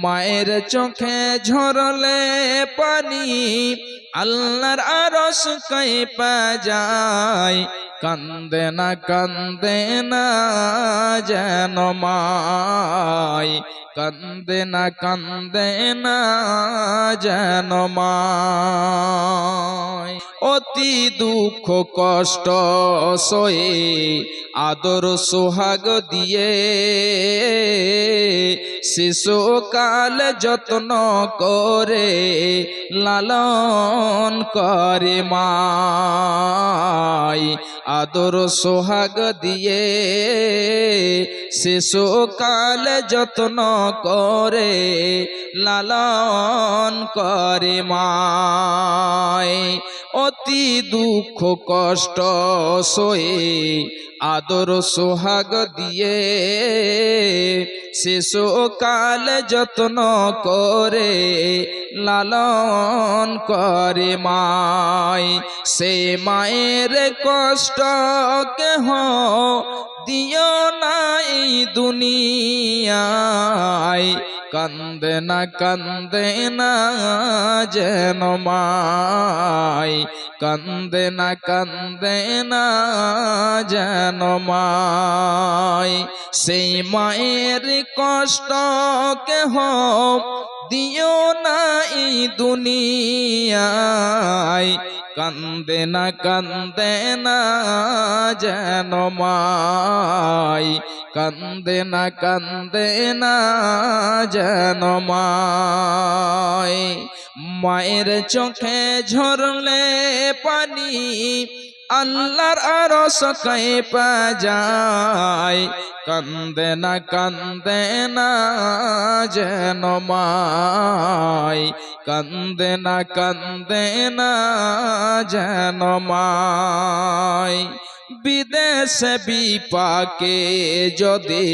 মায়ের চোখে ঝরলে পানি আল্লাহর আরশ কাঁপা যায়। কান্দে না যেন মায়, কান্দে না যেন মায়। অতি দুঃখ কষ্ট সয়ে আদর সোহাগ দিয়ে শিশুকাল যত্ন করে লালন করে মায়। আদর সোহাগ দিয়ে শিশুকাল যত্ন করে লালন করে মায়। অতি দুঃখ কষ্ট সয়ে আদর সোহাগ দিয়ে শিশুকাল যত্ন করে লালন করে মায়। সে মায়ের কষ্ট কেহ দিও না এই দুনিয়ায়। কান্দে না যেন মায়, কান্দে না যেন মায়। সেই মায়ের কষ্ট কেহ দিও না এই দুনিয়ায়। কান্দে না যেন মায়, কান্দে না যেন মায়। মায়ের চোখে ঝরলে পানি আল্লাহর আরশ কাঁপা যায়। কান্দে না যেন মায়, কান্দে না যেন মায়। বিদেশে বিপাকে যদি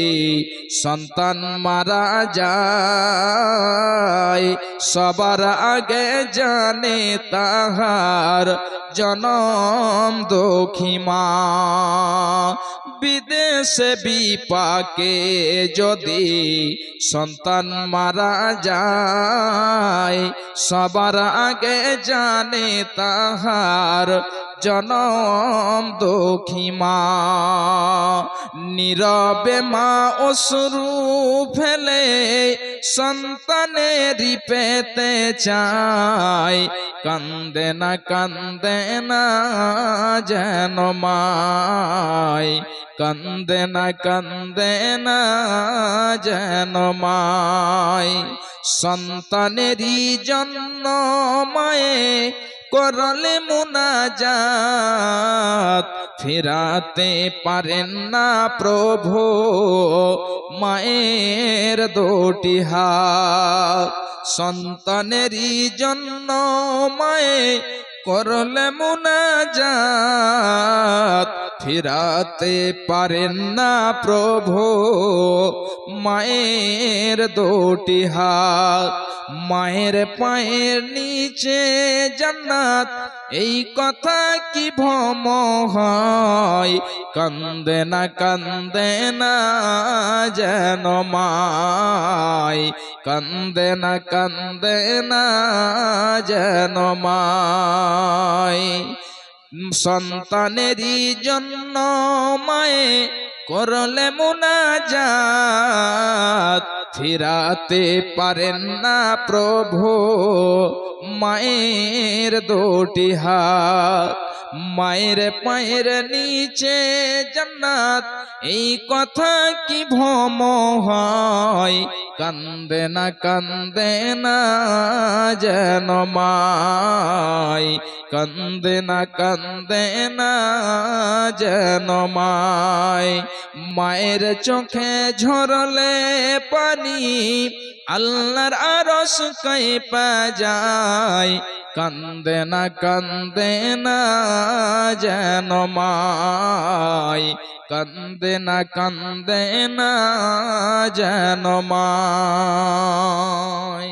সন্তান মারা যায়, সবার আগে জানে তাহার জনম দুঃখী মা। বিদেশে বিপাকে যদি সন্তান মারা যায়, সবার আগে জানে তাহার জনম দুঃখী মা। নীরবে মা অশ্রু ফেলে সন্তানেরই পেতে চায়। কান্দে না যেন মায়, কান্দে না যেন মায়। সন্তানেরই জন্য মায়ে করলে মুনাজাত, ফেরাতে পারেন না প্রভু মায়ের দুটি হাত। সন্তানেরই জন্য মায়ে করলে মুনাজাত, ফেরাতে পারেন না প্রভু মায়ের দুটি হাত। মায়ের পায়ের নিচে জান্নাত, এই কথা কি ভ্রম হয়। কান্দে না যেন মায়, কান্দে না যেন মায়। সন্তানেরই জন্য মায়ে করলে মুনাজাত, ফিরাতে পারেন না প্রভু মায়ের দুটি হাত। মায়ের পায়ের নিচে জান্নাত, এই কথা কি ভ্রম হয়। কান্দে না যেন মায়, কান্দে না যেন মায়। মায়ের চোখে ঝরলে পানি আল্লাহর আরশ কাঁপা যায়। কান্দে না যেন মায়, কান্দে না যেন মায়।